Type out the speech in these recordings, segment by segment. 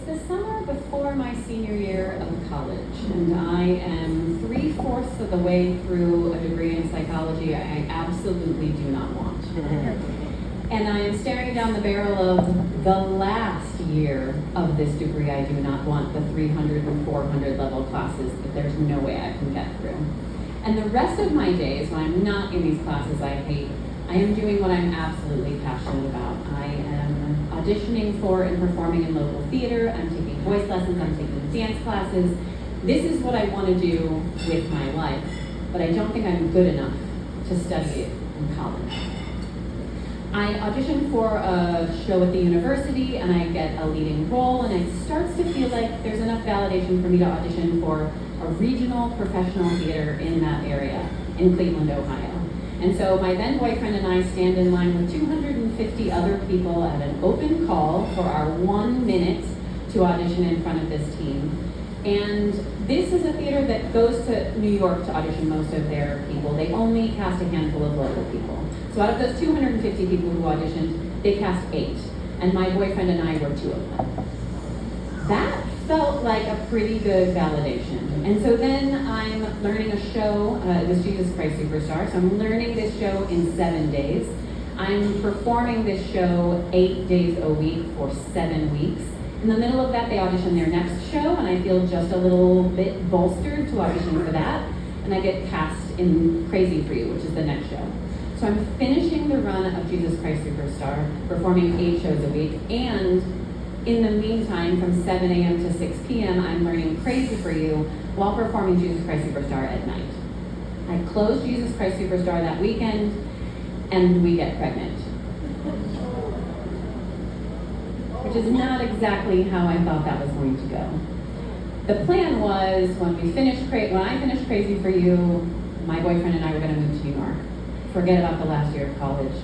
the summer before my senior year of college, and I am 3/4 of the way through a degree in psychology I absolutely do not want. And I am staring down the barrel of the last year of this degree I do not want, the 300 and 400 level classes that there's no way I can get through. And the rest of my days, when I'm not in these classes I hate, I am doing what I'm absolutely passionate about. I am auditioning for and performing in local theater. I'm taking voice lessons. I'm taking dance classes. This is what I want to do with my life, but I don't think I'm good enough to study it in college. I audition for a show at the university and I get a leading role, and it starts to feel like there's enough validation for me to audition for a regional professional theater in that area in Cleveland, Ohio. And so my then boyfriend and I stand in line with 250 other people at an open call for our 1 minute to audition in front of this team. And this is a theater that goes to New York to audition most of their people. They only cast a handful of local people. So out of those 250 people who auditioned, they cast 8. And my boyfriend and I were 2 of them. That felt like a pretty good validation. And so then I'm learning a show, it was Jesus Christ Superstar, so I'm learning this show in 7 days. I'm performing this show 8 days a week for 7 weeks. In the middle of that, they audition their next show, and I feel just a little bit bolstered to audition for that. And I get cast in Crazy for You, which is the next show. So I'm finishing the run of Jesus Christ Superstar, performing 8 shows a week, and in the meantime, from 7 a.m. to 6 p.m., I'm learning Crazy for You while performing Jesus Christ Superstar at night. I close Jesus Christ Superstar that weekend, and we get pregnant. Which is not exactly how I thought that was going to go. The plan was when I finished Crazy for You, my boyfriend and I were going to move to New York. Forget about the last year of college.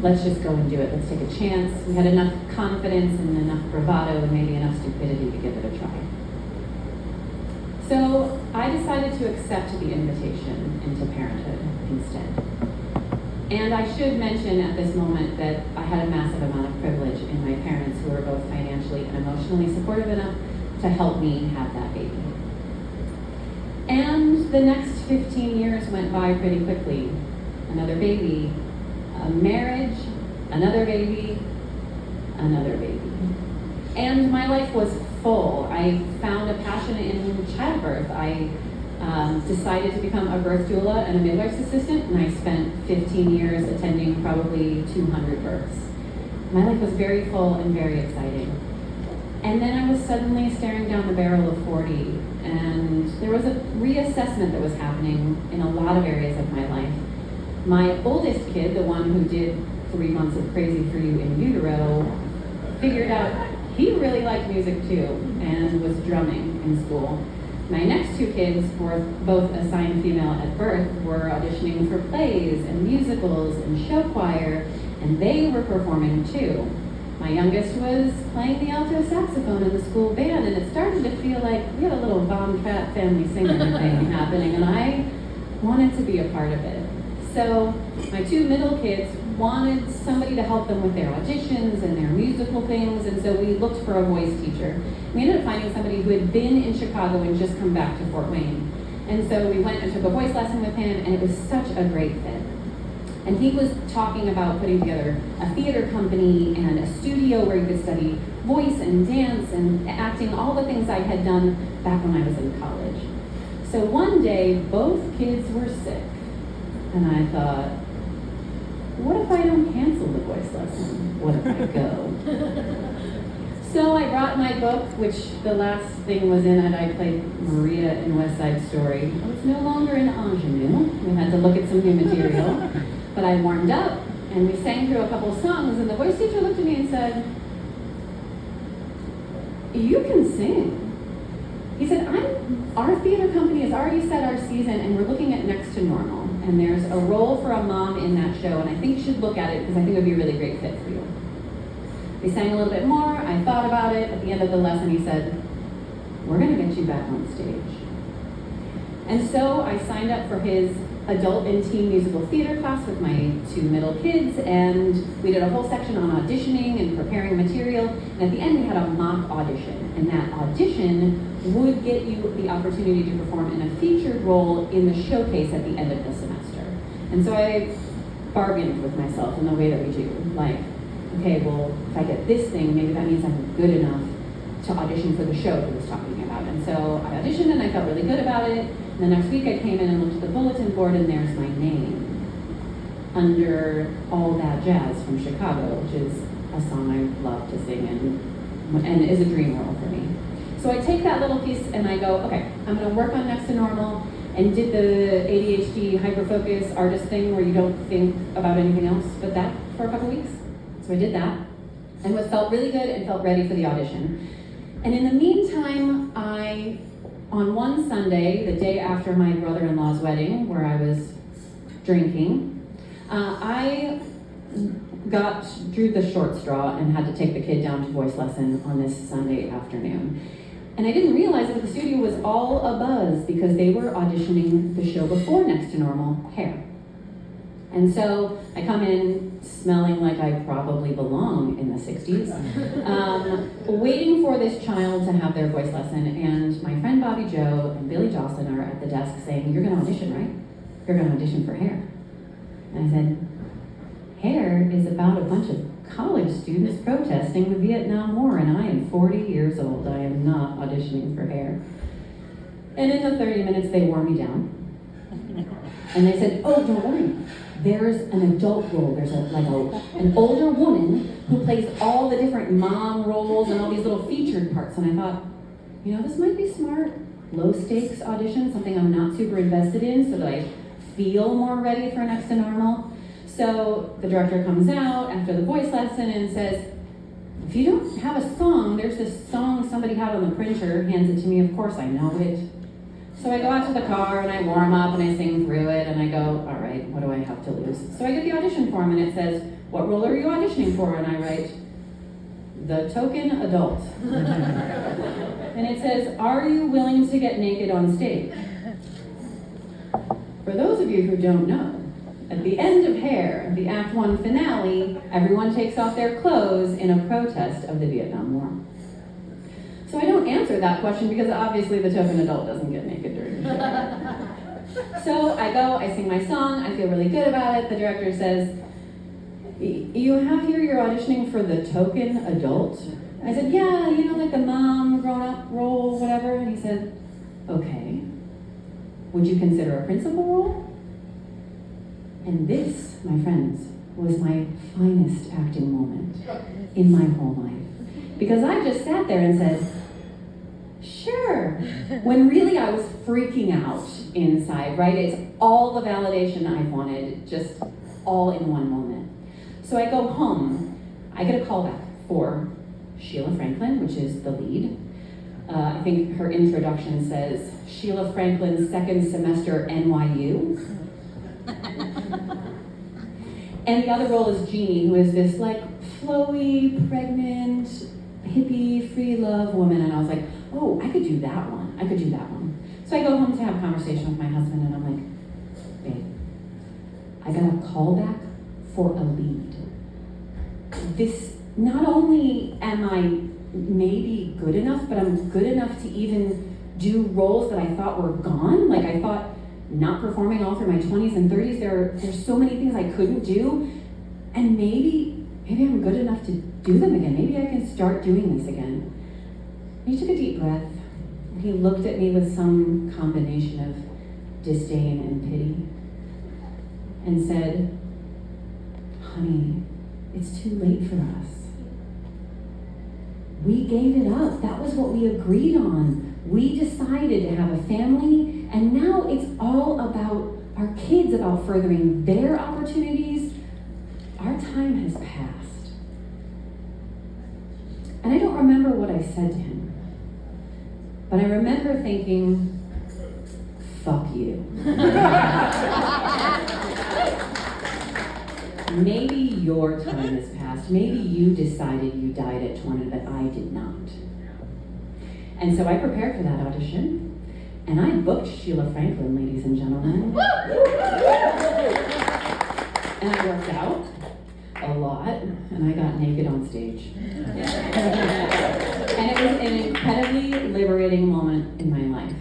Let's just go and do it. Let's take a chance. We had enough confidence and enough bravado and maybe enough stupidity to give it a try. So I decided to accept the invitation into parenthood instead. And I should mention at this moment that I had a massive amount of privilege in my parents, who were both financially and emotionally supportive enough to help me have that baby. And the next 15 years went by pretty quickly. Another baby, a marriage, another baby, another baby. And my life was full. I found a passion in childbirth. I decided to become a birth doula and a midwife's assistant, and I spent 15 years attending probably 200 births. My life was very full and very exciting. And then I was suddenly staring down the barrel of 40, and there was a reassessment that was happening in a lot of areas of my life. My oldest kid, the one who did 3 months of Crazy for You in utero, figured out he really liked music too and was drumming in school. My next 2 kids, who were both assigned female at birth, were auditioning for plays and musicals and show choir, and they were performing too. My youngest was playing the alto saxophone in the school band, and it started to feel like we had a little Von Trapp family singer thing happening, and I wanted to be a part of it. So my 2 middle kids wanted somebody to help them with their auditions and their musical things, and so we looked for a voice teacher. We ended up finding somebody who had been in Chicago and just come back to Fort Wayne. And so we went and took a voice lesson with him, and it was such a great fit. And he was talking about putting together a theater company and a studio where you could study voice and dance and acting, all the things I had done back when I was in college. So one day, both kids were sick. And I thought, what if I don't cancel the voice lesson? What if I go? So I brought my book, which the last thing was in it. I played Maria in West Side Story. I was no longer in ingenue. We had to look at some new material. But I warmed up, and we sang through a couple songs, and the voice teacher looked at me and said, "You can sing." He said, our theater company has already set our season, and we're looking at Next to Normal. And there's a role for a mom in that show, and I think you should look at it because I think it would be a really great fit for you. We sang a little bit more. I thought about it. At the end of the lesson, he said, "We're going to get you back on stage." And so I signed up for his adult and teen musical theater class with my 2 middle kids, and we did a whole section on auditioning and preparing material, and at the end we had a mock audition, and that audition would get you the opportunity to perform in a featured role in the showcase at the end of the semester. And so I bargained with myself in the way that we do, like, okay, well, if I get this thing, maybe that means I'm good enough to audition for the show he was talking about. And so I auditioned and I felt really good about it. And the next week I came in and looked at the bulletin board and there's my name under All That Jazz from Chicago, which is a song I love to sing and is a dream role for me. So I take that little piece and I go, okay, I'm gonna work on Next to Normal, and did the ADHD hyperfocus artist thing where you don't think about anything else but that for a couple weeks. So I did that, and what felt really good and felt ready for the audition. And in the meantime, on one Sunday, the day after my brother-in-law's wedding, where I was drinking, I drew the short straw and had to take the kid down to voice lesson on this Sunday afternoon. And I didn't realize that the studio was all abuzz because they were auditioning the show before Next to Normal, Hair. And so I come in smelling like I probably belong in the 60s, waiting for this child to have their voice lesson, and my friend Bobby Joe and Billy Jocelyn are at the desk saying, "You're gonna audition, right? You're gonna audition for Hair." And I said, "Hair is about a bunch of college students protesting the Vietnam War, and I am 40 years old. I am not auditioning for Hair." And in the 30 minutes, they wore me down. And they said, "Oh, don't worry. There's an adult role. There's an older woman who plays all the different mom roles and all these little featured parts." And I thought, this might be smart. Low stakes audition, something I'm not super invested in, so that I feel more ready for Next to Normal. So the director comes out after the voice lesson and says, "If you don't have a song, there's this song somebody had on the printer," hands it to me. Of course I know it. So I go out to the car and I warm up and I sing through it and I go, all right, what do I have to lose? So I get the audition form and it says, "What role are you auditioning for?" And I write, "The token adult." And it says, "Are you willing to get naked on stage?" For those of you who don't know, at the end of Hair, the Act 1 finale, everyone takes off their clothes in a protest of the Vietnam War. So I don't answer that question because obviously the token adult doesn't get naked during the show. So I go, I sing my song, I feel really good about it. The director says, "You have here you're auditioning for the token adult?" I said, "Yeah, like the mom, grown-up role, whatever." And he said, "Okay. Would you consider a principal role?" And this, my friends, was my finest acting moment in my whole life. Because I just sat there and said, "Sure," when really I was freaking out inside, right? It's all the validation I wanted, just all in one moment. So I go home, I get a call back for Sheila Franklin, which is the lead. I think her introduction says, "Sheila Franklin, second semester NYU." And the other role is Jeannie, who is this flowy, pregnant, hippie, free love woman. And I was like, oh, I could do that one. So I go home to have a conversation with my husband and I'm like, "Babe, I got a call back for a lead. Not only am I maybe good enough, but I'm good enough to even do roles that I thought were gone. I thought not performing all through my 20s and 30s, there's so many things I couldn't do, and maybe I'm good enough to do them again. Maybe I can start doing this again." He took a deep breath, and he looked at me with some combination of disdain and pity, and said, "Honey, it's too late for us. We gave it up. That was what we agreed on. We decided to have a family, and now it's all about our kids, about furthering their opportunities. Our time has passed." And I don't remember what I said to him, but I remember thinking, fuck you. Maybe your time has passed. Maybe you decided you died at 20, but I did not. And so I prepared for that audition, And I booked Sheila Franklin, ladies and gentlemen. And I worked out a lot, and I got naked on stage. And it was an incredibly liberating moment in my life.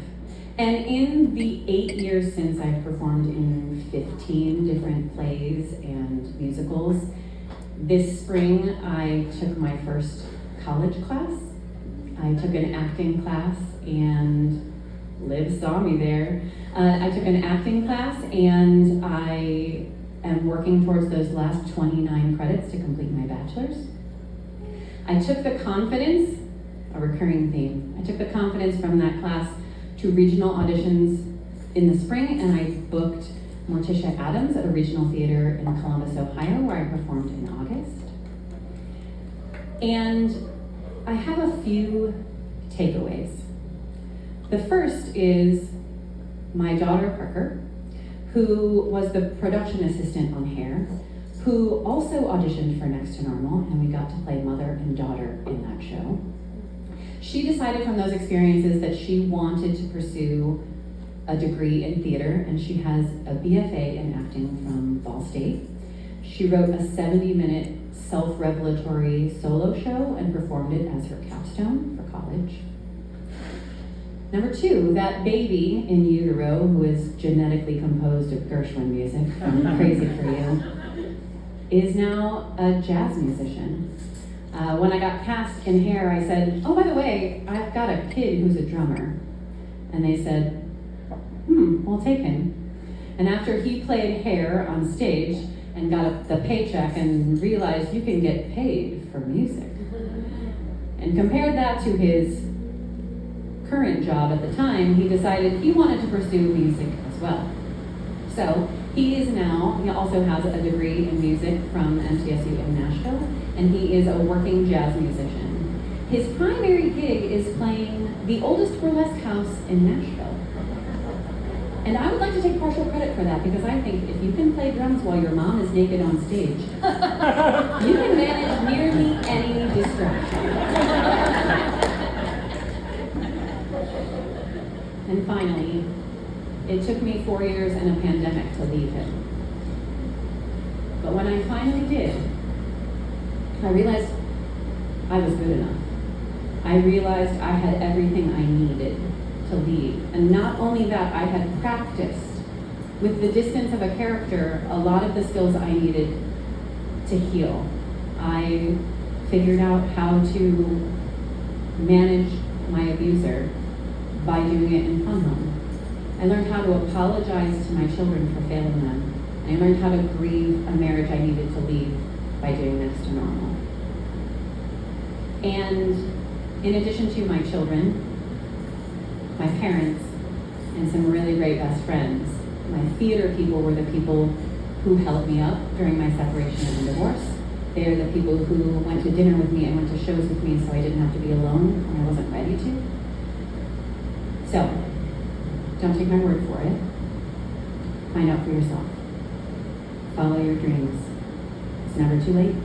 And in the 8 years since I've performed in 15 different plays and musicals, this spring I took my first college class. I took an acting class, and Liv saw me there. I took an acting class, and I am working towards those last 29 credits to complete my bachelor's. I took the confidence, a recurring theme, I took the confidence from that class to regional auditions in the spring, and I booked Morticia Addams at a regional theater in Columbus, Ohio, where I performed in August. And I have a few takeaways. The first is my daughter, Parker, who was the production assistant on Hair, who also auditioned for Next to Normal, and we got to play mother and daughter in that show. She decided from those experiences that she wanted to pursue a degree in theater, and she has a BFA in acting from Ball State. She wrote a 70-minute self-revelatory solo show and performed it as her capstone for college. Number two, that baby in utero, who is genetically composed of Gershwin music from Crazy for You, is now a jazz musician. When I got cast in Hair, I said, oh, by the way, I've got a kid who's a drummer. And they said, we'll take him. And after he played Hair on stage and got the paycheck and realized you can get paid for music, and compared that to his current job at the time, he decided he wanted to pursue music as well. So he also has a degree in music from MTSU in Nashville, and he is a working jazz musician. His primary gig is playing the oldest burlesque house in Nashville. And I would like to take partial credit for that, because I think if you can play drums while your mom is naked on stage, you can manage nearly any distraction. And finally, it took me 4 years and a pandemic to leave him. But when I finally did, I realized I was good enough. I realized I had everything I needed to leave. And not only that, I had practiced with the distance of a character a lot of the skills I needed to heal. I figured out how to manage my abuser by doing it in Fun Home. I learned how to apologize to my children for failing them. I learned how to grieve a marriage I needed to leave by doing Next to Normal. And in addition to my children, my parents, and some really great best friends, my theater people were the people who held me up during my separation and divorce. They are the people who went to dinner with me and went to shows with me so I didn't have to be alone when I wasn't ready to. So, don't take my word for it. Find out for yourself. Follow your dreams. It's never too late.